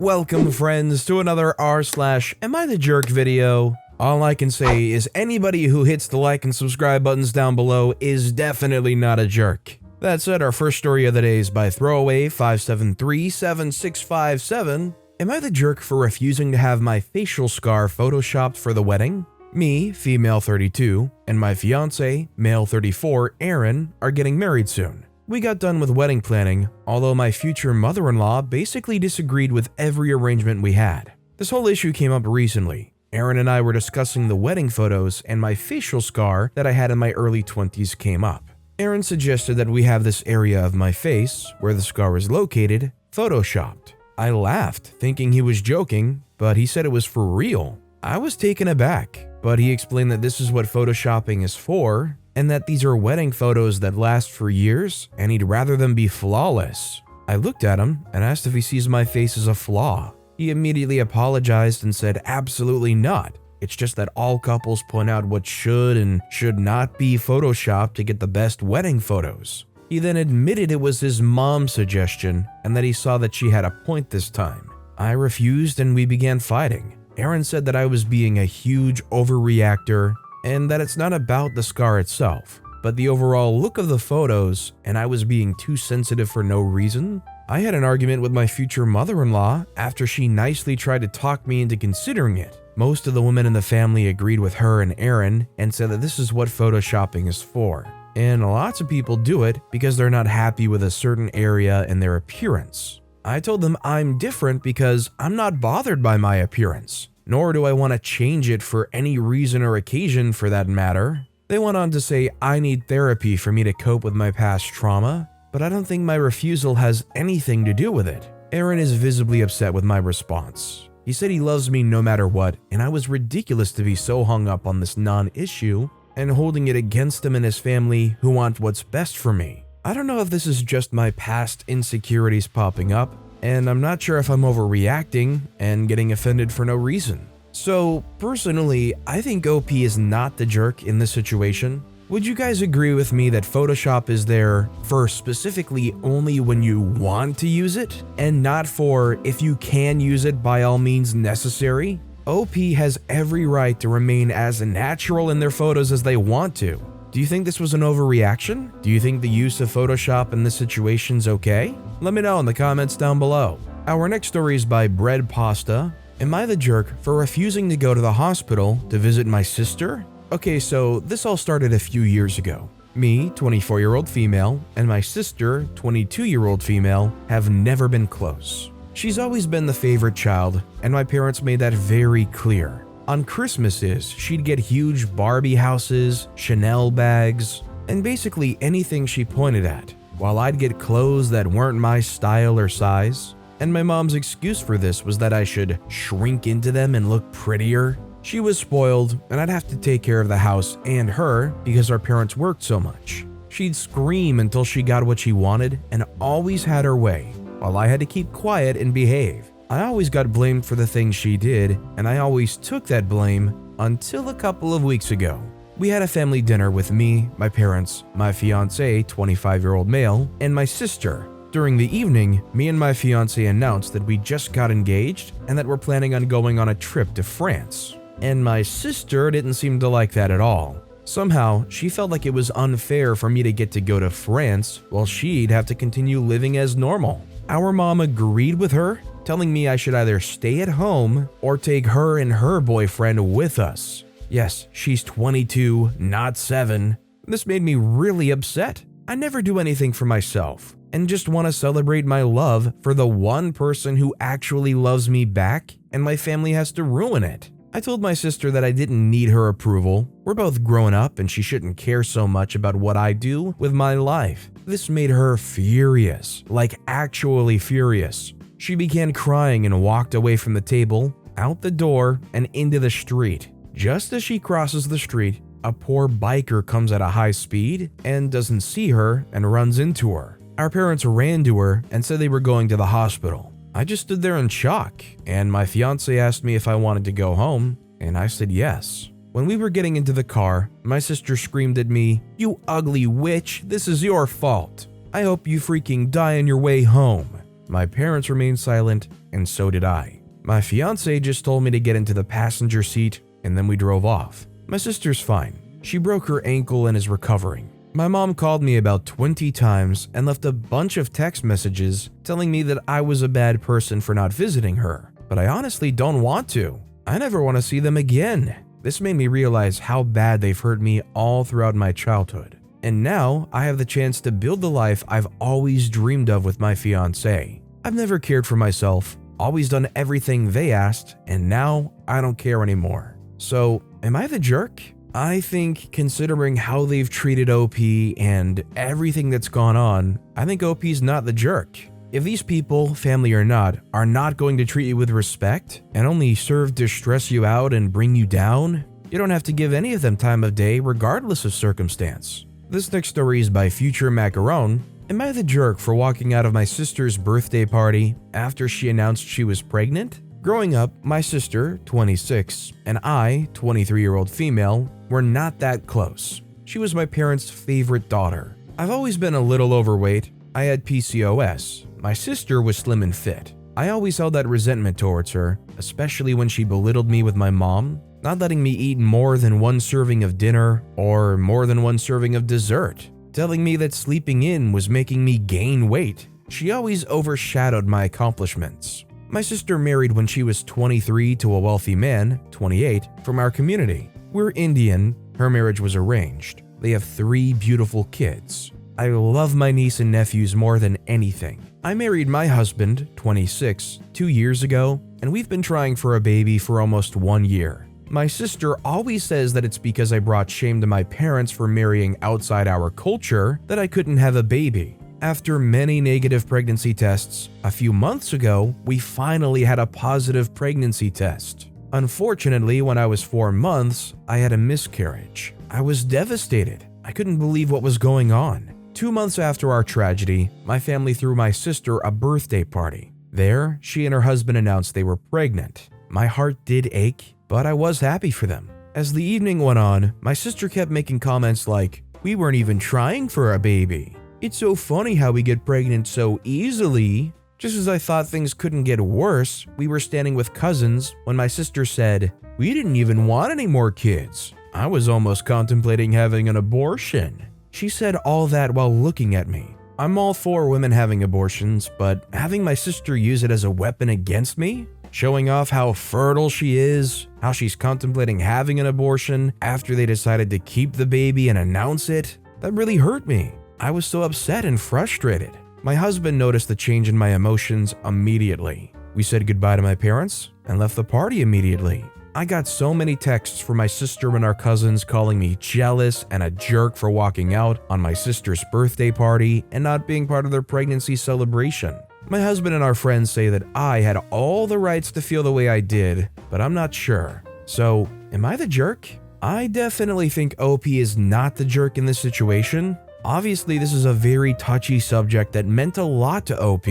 Welcome friends to another r/AmITheJerk video. All I can say is anybody who hits the like and subscribe buttons down below is definitely not a jerk. That said, our first story of the day is by Throwaway57376657. Am I the jerk for refusing to have my facial scar photoshopped for the wedding? Me, female 32, and my fiance, male 34, Aaron, are getting married soon. We got done with wedding planning, although my future mother-in-law basically disagreed with every arrangement we had. This whole issue came up recently. Aaron and I were discussing the wedding photos, and my facial scar that I had in my early 20s came up. Aaron suggested that we have this area of my face, where the scar is located, photoshopped. I laughed, thinking he was joking, but he said it was for real. I was taken aback, but he explained that this is what photoshopping is for, and that these are wedding photos that last for years, and he'd rather them be flawless. I looked at him and asked if he sees my face as a flaw. He immediately apologized and said absolutely not. It's just that all couples point out what should and should not be photoshopped to get the best wedding photos. He then admitted it was his mom's suggestion and that he saw that she had a point this time. I refused and we began fighting. Aaron said that I was being a huge overreactor and that it's not about the scar itself, but the overall look of the photos, and I was being too sensitive for no reason. I had an argument with my future mother-in-law after she nicely tried to talk me into considering it. Most of the women in the family agreed with her and Aaron and said that this is what photoshopping is for. And lots of people do it because they're not happy with a certain area and their appearance. I told them I'm different because I'm not bothered by my appearance, nor do I want to change it for any reason or occasion for that matter. They went on to say I need therapy for me to cope with my past trauma, but I don't think my refusal has anything to do with it. Aaron is visibly upset with my response. He said he loves me no matter what, and I was ridiculous to be so hung up on this non-issue and holding it against him and his family who want what's best for me. I don't know if this is just my past insecurities popping up, and I'm not sure if I'm overreacting and getting offended for no reason. So, personally, I think OP is not the jerk in this situation. Would you guys agree with me that Photoshop is there for specifically only when you want to use it, and not for if you can use it by all means necessary? OP has every right to remain as natural in their photos as they want to. Do you think this was an overreaction? Do you think the use of Photoshop in this situation is okay? Let me know in the comments down below. Our next story is by Bread Pasta. Am I the jerk for refusing to go to the hospital to visit my sister? Okay, so this all started a few years ago. Me, 24-year-old female, and my sister, 22-year-old female, have never been close. She's always been the favorite child, and my parents made that very clear. On Christmases, she'd get huge Barbie houses, Chanel bags, and basically anything she pointed at, while I'd get clothes that weren't my style or size. And my mom's excuse for this was that I should shrink into them and look prettier. She was spoiled, and I'd have to take care of the house and her because our parents worked so much. She'd scream until she got what she wanted and always had her way, while I had to keep quiet and behave. I always got blamed for the things she did, and I always took that blame until a couple of weeks ago. We had a family dinner with me, my parents, my fiancé, 25-year-old male, and my sister. During the evening, me and my fiancé announced that we just got engaged and that we're planning on going on a trip to France. And my sister didn't seem to like that at all. Somehow, she felt like it was unfair for me to get to go to France while she'd have to continue living as normal. Our mom agreed with her, telling me I should either stay at home or take her and her boyfriend with us. Yes, she's 22, not 7. This made me really upset. I never do anything for myself and just want to celebrate my love for the one person who actually loves me back, and my family has to ruin it. I told my sister that I didn't need her approval. We're both grown up and she shouldn't care so much about what I do with my life. This made her furious, like actually furious. She began crying and walked away from the table, out the door, and into the street. Just as she crosses the street, a poor biker comes at a high speed and doesn't see her and runs into her. Our parents ran to her and said they were going to the hospital. I just stood there in shock, and my fiancé asked me if I wanted to go home, and I said yes. When we were getting into the car, my sister screamed at me, "You ugly witch, this is your fault. I hope you freaking die on your way home." my parents remained silent, and so did I. My fiance just told me to get into the passenger seat, and then we drove off. My sister's fine. She broke her ankle and is recovering. My mom called me about 20 times and left a bunch of text messages telling me that I was a bad person for not visiting her, but I honestly don't want to. I never want to see them again. This made me realize how bad they've hurt me all throughout my childhood. And now I have the chance to build the life I've always dreamed of with my fiance. I've never cared for myself, always done everything they asked, and now I don't care anymore. So, am I the jerk? I think considering how they've treated OP and everything that's gone on, I think OP's not the jerk. If these people, family or not, are not going to treat you with respect and only serve to stress you out and bring you down, you don't have to give any of them time of day regardless of circumstance. This next story is by Future Macaron. Am I the jerk for walking out of my sister's birthday party after she announced she was pregnant? Growing up, my sister, 26, and I, 23-year-old female, were not that close. She was my parents' favorite daughter. I've always been a little overweight. I had PCOS. My sister was slim and fit. I always held that resentment towards her, especially when she belittled me with my mom, not letting me eat more than one serving of dinner or more than one serving of dessert, telling me that sleeping in was making me gain weight. She always overshadowed my accomplishments. My sister married when she was 23 to a wealthy man, 28, from our community. We're Indian. Her marriage was arranged. They have 3 beautiful kids. I love my niece and nephews more than anything. I married my husband, 26, 2 years ago, and we've been trying for a baby for almost 1 year. My sister always says that it's because I brought shame to my parents for marrying outside our culture that I couldn't have a baby. After many negative pregnancy tests, a few months ago, we finally had a positive pregnancy test. Unfortunately, when I was 4 months, I had a miscarriage. I was devastated. I couldn't believe what was going on. 2 months after our tragedy, my family threw my sister a birthday party. There, she and her husband announced they were pregnant. My heart did ache, but I was happy for them. As the evening went on, my sister kept making comments like, "We weren't even trying for a baby. It's so funny how we get pregnant so easily." Just as I thought things couldn't get worse, we were standing with cousins when my sister said, "We didn't even want any more kids. I was almost contemplating having an abortion." She said all that while looking at me. I'm all for women having abortions, but having my sister use it as a weapon against me? Showing off how fertile she is, how she's contemplating having an abortion after they decided to keep the baby and announce it? That really hurt me. I was so upset and frustrated. My husband noticed the change in my emotions immediately. We said goodbye to my parents and left the party immediately. I got so many texts from my sister and our cousins calling me jealous and a jerk for walking out on my sister's birthday party and not being part of their pregnancy celebration. My husband and our friends say that I had all the rights to feel the way I did, but I'm not sure. So, am I the jerk? I definitely think OP is not the jerk in this situation. Obviously, this is a very touchy subject that meant a lot to OP,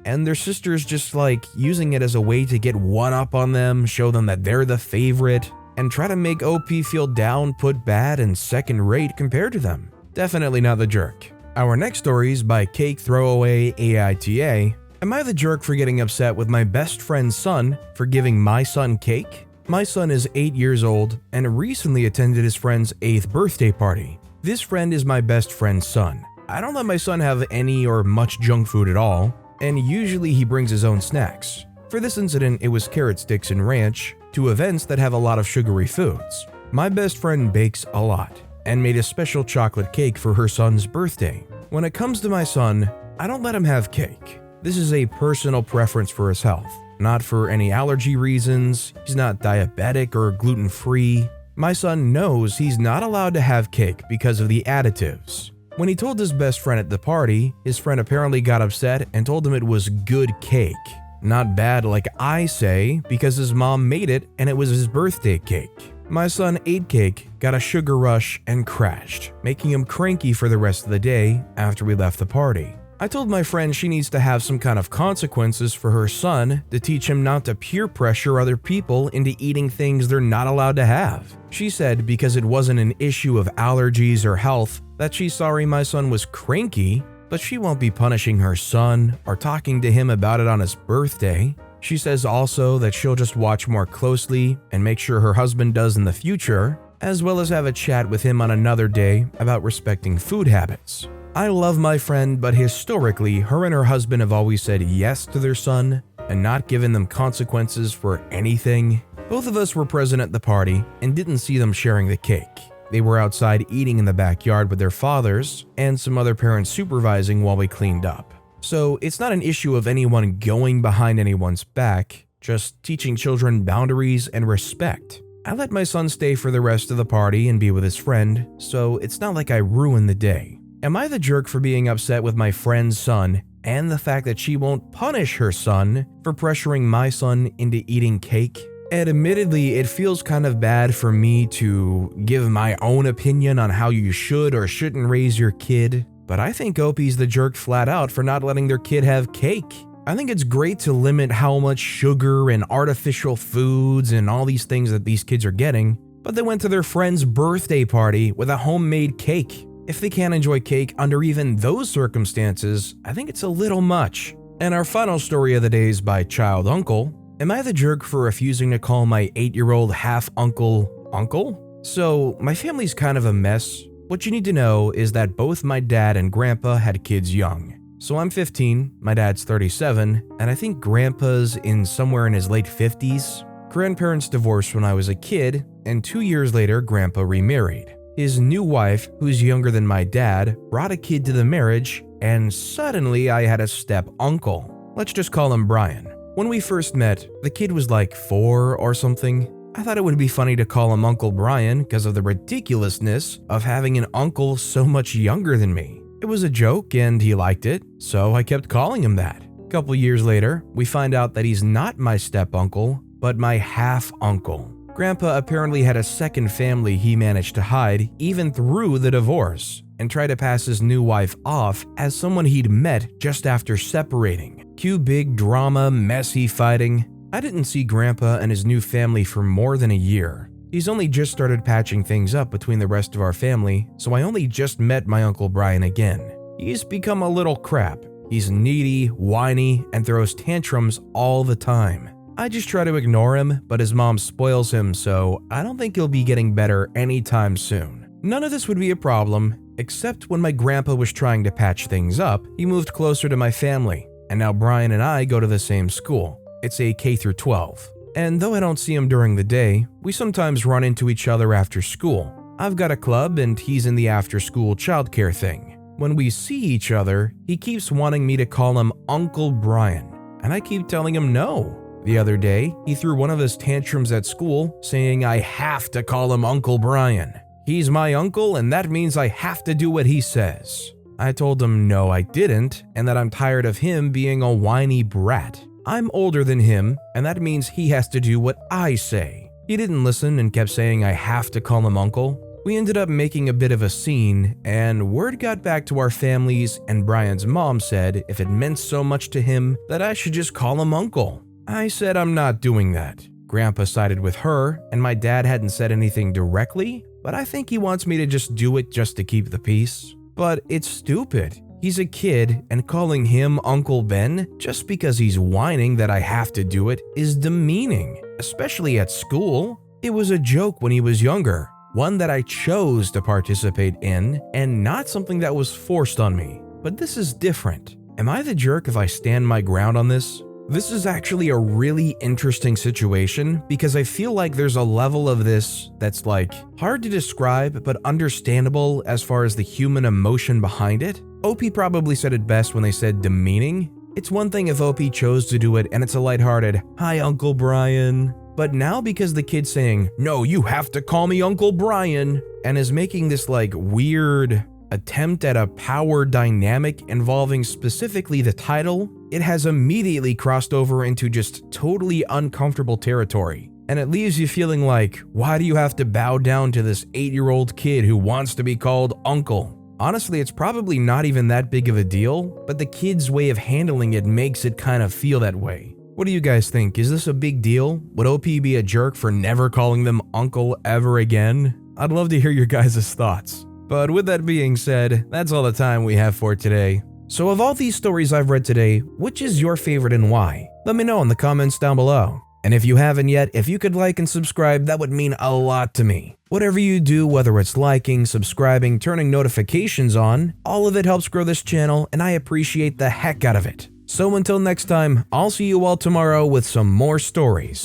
and their sister's just like using it as a way to get one up on them, show them that they're the favorite, and try to make OP feel down, put bad, and second rate compared to them. Definitely not the jerk. Our next story is by Cake Throwaway AITA. Am I the jerk for getting upset with my best friend's son for giving my son cake? My son is 8 years old and recently attended his friend's 8th birthday party. This friend is my best friend's son. I don't let my son have any or much junk food at all, and usually he brings his own snacks. For this incident, it was carrot sticks and ranch, 2 events that have a lot of sugary foods. My best friend bakes a lot and made a special chocolate cake for her son's birthday. When it comes to my son, I don't let him have cake. This is a personal preference for his health, not for any allergy reasons. He's not diabetic or gluten-free. My son knows he's not allowed to have cake because of the additives. When he told his best friend at the party, his friend apparently got upset and told him it was good cake. Not bad like I say, because his mom made it and it was his birthday cake. My son ate cake, got a sugar rush, and crashed, making him cranky for the rest of the day after we left the party. I told my friend she needs to have some kind of consequences for her son to teach him not to peer pressure other people into eating things they're not allowed to have. She said because it wasn't an issue of allergies or health, that she's sorry my son was cranky, but she won't be punishing her son or talking to him about it on his birthday. She says also that she'll just watch more closely and make sure her husband does in the future, as well as have a chat with him on another day about respecting food habits. I love my friend, but historically, her and her husband have always said yes to their son and not given them consequences for anything. Both of us were present at the party and didn't see them sharing the cake. They were outside eating in the backyard with their fathers and some other parents supervising while we cleaned up. So it's not an issue of anyone going behind anyone's back, just teaching children boundaries and respect. I let my son stay for the rest of the party and be with his friend, so it's not like I ruined the day. Am I the jerk for being upset with my friend's son and the fact that she won't punish her son for pressuring my son into eating cake? And admittedly, it feels kind of bad for me to give my own opinion on how you should or shouldn't raise your kid, but I think Opie's the jerk flat out for not letting their kid have cake. I think it's great to limit how much sugar and artificial foods and all these things that these kids are getting, but they went to their friend's birthday party with a homemade cake. If they can't enjoy cake under even those circumstances, I think it's a little much. And our final story of the day is by Child Uncle. Am I the jerk for refusing to call my 8-year-old half-uncle uncle? So, my family's kind of a mess. What you need to know is that both my dad and grandpa had kids young. So I'm 15, my dad's 37, and I think grandpa's somewhere in his late 50s. Grandparents divorced when I was a kid, and 2 years later, grandpa remarried. His new wife, who's younger than my dad, brought a kid to the marriage, and suddenly I had a step-uncle. Let's just call him Brian. When we first met, the kid was like 4 or something. I thought it would be funny to call him Uncle Brian because of the ridiculousness of having an uncle so much younger than me. It was a joke and he liked it, so I kept calling him that. A couple years later, we find out that he's not my step-uncle, but my half-uncle. Grandpa apparently had a second family he managed to hide even through the divorce and tried to pass his new wife off as someone he'd met just after separating. Cue big drama, messy fighting. I didn't see Grandpa and his new family for more than a year. He's only just started patching things up between the rest of our family, so I only just met my Uncle Brian again. He's become a little crap. He's needy, whiny, and throws tantrums all the time. I just try to ignore him, but his mom spoils him, so I don't think he'll be getting better anytime soon. None of this would be a problem, except when my grandpa was trying to patch things up, he moved closer to my family, and now Brian and I go to the same school. It's a K-12. And though I don't see him during the day, we sometimes run into each other after school. I've got a club and he's in the after-school childcare thing. When we see each other, he keeps wanting me to call him Uncle Brian, and I keep telling him no. The other day, he threw one of his tantrums at school, saying I have to call him Uncle Brian. He's my uncle and that means I have to do what he says. I told him no I didn't, and that I'm tired of him being a whiny brat. I'm older than him, and that means he has to do what I say. He didn't listen and kept saying I have to call him uncle. We ended up making a bit of a scene, and word got back to our families, and Brian's mom said if it meant so much to him that I should just call him uncle. I said I'm not doing that. Grandpa sided with her, and my dad hadn't said anything directly, but I think he wants me to just do it just to keep the peace. But it's stupid. He's a kid, and calling him Uncle Ben just because he's whining that I have to do it is demeaning, especially at school. It was a joke when he was younger, one that I chose to participate in, and not something that was forced on me. But this is different. Am I the jerk if I stand my ground on this? This is actually a really interesting situation because I feel like there's a level of this that's like hard to describe but understandable as far as the human emotion behind it. OP probably said it best when they said demeaning. It's one thing if OP chose to do it and it's a lighthearted, "Hi Uncle Brian." But now because the kid's saying, "No, you have to call me Uncle Brian," and is making this like weird attempt at a power dynamic involving specifically the title, it has immediately crossed over into just totally uncomfortable territory. And it leaves you feeling like, why do you have to bow down to this 8-year-old kid who wants to be called uncle? Honestly, it's probably not even that big of a deal, but the kid's way of handling it makes it kind of feel that way. What do you guys think? Is this a big deal? Would OP be a jerk for never calling them uncle ever again? I'd love to hear your guys' thoughts. But with that being said, that's all the time we have for today. So of all these stories I've read today, which is your favorite and why? Let me know in the comments down below. And if you haven't yet, if you could like and subscribe, that would mean a lot to me. Whatever you do, whether it's liking, subscribing, turning notifications on, all of it helps grow this channel and I appreciate the heck out of it. So until next time, I'll see you all tomorrow with some more stories.